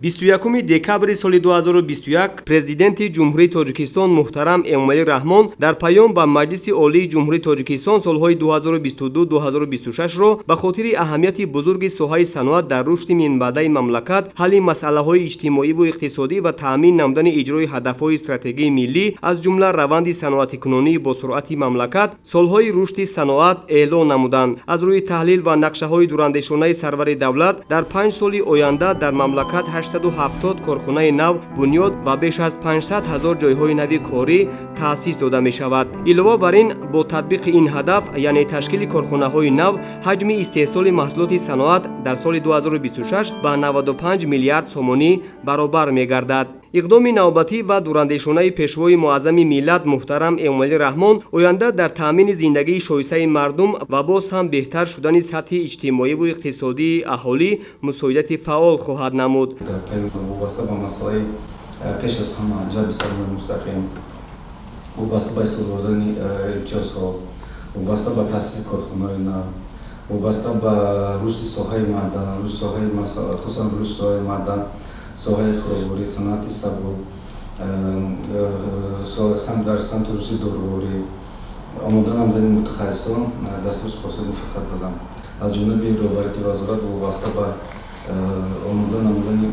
21 декабри соли 2021 президенти ҷумҳурии Тоҷикистон муҳтарам Эмомалӣ Раҳмон дар паём ба Маҷлиси Олии Ҷумҳурии Тоҷикистон солҳои 2022-2026-ро ба хотири аҳамияти бузурги соҳаи саноат дар рушди минбаъдаи мамлакат, ҳалли масъалаҳои иҷтимоиву иқтисодӣ ва таъмин намудани иҷрои ҳадафҳои стратегияи миллӣ, аз ҷумла раванди саноатикунонии босуръати мамлакат, солҳои рушди саноат эълон намуданд. Аз рӯи таҳлил ва нақшаҳои дурандешонаи сарвари давлат, дар 5 соли оянда дар мамлакат 870 корхонаи нав бунёд ва беш аз 500 000 ҷойҳои нави корӣ таъсис дода мешавад. Илова бар ин, бо татбиқи ин ҳадаф, яъне ташкили корхонаҳои нав, ҳаҷми истеҳсоли маҳсулоти саноат дар соли 2026 ба 95 миллиард сомонӣ баробар мегардад. иқдоми навбатӣ ва дурандешонаи пешвои муаззами миллат муҳтарам Эмомалӣ Раҳмон оянда дар таъмини зиндагии шоистаи мардум ва боз ҳам беҳтар шудани сатҳи иҷтимоиву иқтисодии аҳолӣ мусоидати фаъол хоҳад намуд. Вобаста ба масъалаи пеш аз ҳама ҷалби сармояи мустақим, вобаста ба истифодани имтиёзҳо, вобаста ба таъсиси корхонаҳои нав, вобаста ба рушди соҳаи маъдан, хусусан рушди соҳаи маъдан, соҳаи хӯрокворӣ, санъати сабук, дар самти рушди доруворӣ, омода намудани мутахассисон дастурсипоси мушаххас додам. Аз ҷумла бироҳбарияти вазорат вобаста ба омода намудани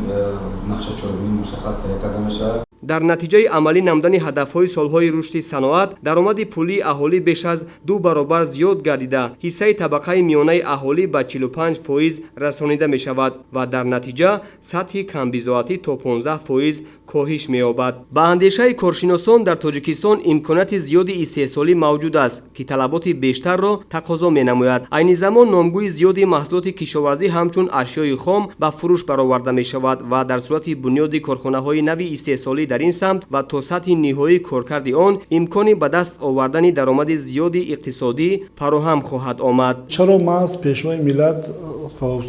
нақшачорбинии мушаххас таҳия карда мешавад. Дар натиҷаи амалӣ намудани ҳадафҳои солҳои рушди саноат, даромади пулии аҳолӣ беш аз 2 баробар зиёд гардида, ҳиссаи табақаи миёнаи аҳолӣ ба 45% расонида мешавад ва дар натиҷа сатҳи камбизоатӣ то 15% коҳиш меёбад. Ба андешаи коршиносон дар Тоҷикистон имконияти зиёди истеҳсолӣ мавҷуд аст, ки талаботи бештарро тақозо менамояд. Айни замон номгӯи зиёди маҳсулоти кишоварзӣ ҳамчун ашёи хом ба фурӯш бароварда мешавад ва дар сурати бунёди корхонаҳои нави истеҳсолӣ дар ин самт ва то сатҳи ниҳоии коркарди он имкони ба даст овардани даромади зиёди иқтисодӣ фароҳам хоҳад омад. чаро маҳз пешвои миллат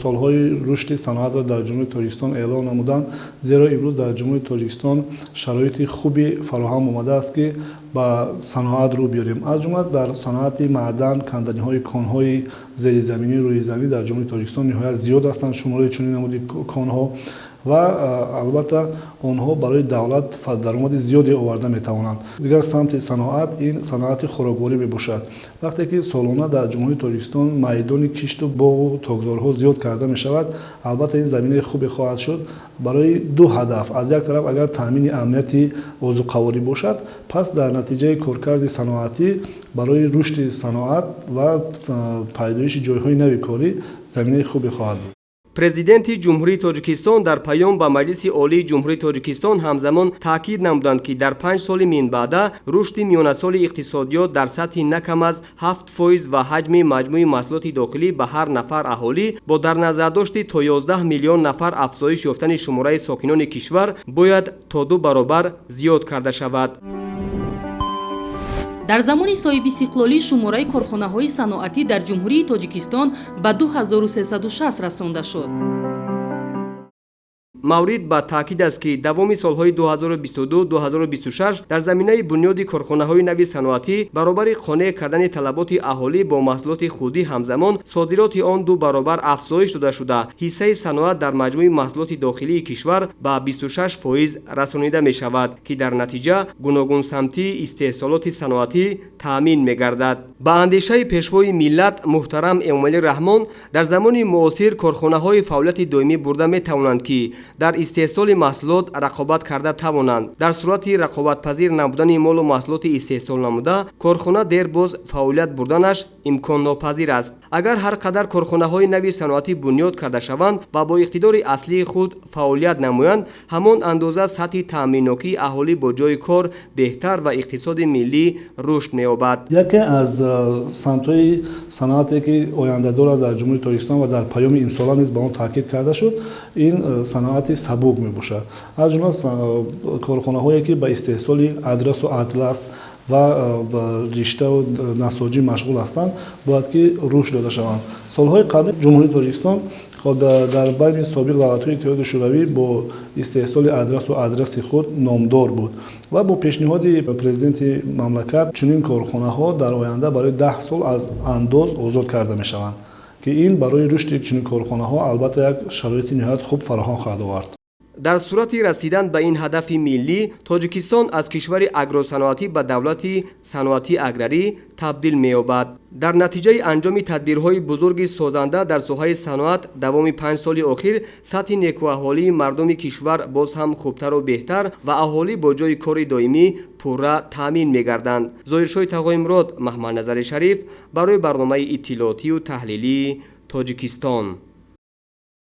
солҳои рушди саноатро дар ҷумҳурии Тоҷикистон эълон намуданд, зеро имрӯз дар ҷумҳурии Тоҷикистон шароити хуби фароҳам омадааст, ки ба саноат рӯ биёрем. Аз ҷумла дар саноати маъдан, канданиҳои конҳои зеризаминӣ, рӯи замин дар ҷумҳурии Тоҷикистон ниҳоят зиёд ҳастанд, шумори чунин намуди конҳо ва албатта онҳо барои давлат даромади зиёде оварда метавонанд. Дигар самти саноат, ин саноати хӯрокворӣ мебошад. вақте ки солона дар ҷумҳурии Тоҷикистон майдони кишту боғу тогзорҳо зиёд карда мешавад, албатта ин заминаи хубе хоҳад шуд барои ду ҳадаф. аз як тараф агар таъмини амнияти озуқаворӣ бошад, пас дар натиҷаи коркарди саноатӣ барои рушди саноат ва пайдоиши ҷойҳои нави корӣ заминаи хубе хоҳад буд. Президенти Ҷумҳурии Тоҷикистон дар паём ба Маҷлиси Олии Ҷумҳурии Тоҷикистон ҳамзамон таъкид намуданд, ки дар 5 соли минбаъда рушди миёнасоли иқтисодиёт дар сатҳи на кам аз 7% ва ҳаҷми маҷмӯи маҳсулоти дохилӣ ба ҳар нафар аҳолӣ бо дар назардошти то 11 миллион нафар афзоиш ёфтани шумораи сокинони кишвар бояд то 2 баробар зиёд карда шавад. дар замони соҳибистиқлолӣ шумораи корхонаҳои саноатӣ дар ҷумҳурии Тоҷикистон ба 2360 расонда шуд. маврид ба таъкид аст, ки давоми солҳои 2022-2026 дар заминаи бунёди корхонаҳои нави саноатӣ баробари қонеъ кардани талаботи аҳолӣ бо маҳсулоти худӣ ҳамзамон содироти он 2 баробар афзоиш дода шуда, ҳиссаи саноат дар маҷмӯи маҳсулоти дохилии кишвар ба 26% расонида мешавад, ки дар натиҷа гуногунсамтии истеҳсолоти саноатӣ таъмин мегардад. ба андешаи пешвои миллат муҳтарам Эмомалӣ Раҳмон, дар замони муосир корхонаҳои фаъолияти доимӣ бурда метавонанд, ки дар истеҳсоли маҳсулот рақобат карда тавонанд. дар сурати рақобатпазир набудани молу маҳсулоти истеҳсол намуда, корхона дербоз фаъолият бурданаш имконнопазир аст. агар ҳар қадар корхонаҳои нави саноатӣ бунёд карда шаванд ва бо иқтидори аслии худ фаъолият намоянд, ҳамон андоза сатҳи таъминнокии аҳолӣ бо ҷои кор беҳтар ва иқтисоди миллӣ рушд меёбад. яке аз самтҳои саноате ки ояндадор аст дар ҷумҳурии Тоҷикистон ва дар паёми имсола низ ба он таъкид карда шуд, ин саноати сабук мебошад. аз ҷумла корхонаҳое ки ба истеҳсоли адрасу атлас ва риштаву насоҷӣ машғул ҳастанд, бояд ки рушд дода шаванд. солҳои қабли ҷумҳурии Тоҷикистон дар байни собиқ давлатҳои иттиҳоди шӯравӣ бо истеҳсоли адрасу адраси худ номдор буд ва бо пешниҳоди президенти мамлакат чунин корхонаҳо дар оянда барои 10 сол аз андоз озод карда мешаванд, ки ин барои рушди чунин корхонаҳо албатта як шароити ниҳоят хуб фароҳам хоҳад овард. дар сурати расидан ба ин ҳадафи миллӣ тоҷикистон аз кишвари агросаноатӣ ба давлати саноатӣ аграрӣ табдил меёбад. дар натиҷаи анҷоми тадбирҳои бузурги созанда дар соҳаи саноат давоми 5 соли охир сатҳи некуаҳолии мардуми кишвар боз ҳам хубтару беҳтар ва аҳолӣ бо ҷойи кори доимӣ пурра таъмин мегарданд. зоҳиршоҳи тағоимрод, Маҳмадназари Шариф барои барномаи иттилоотию таҳлилии Тоҷикистон.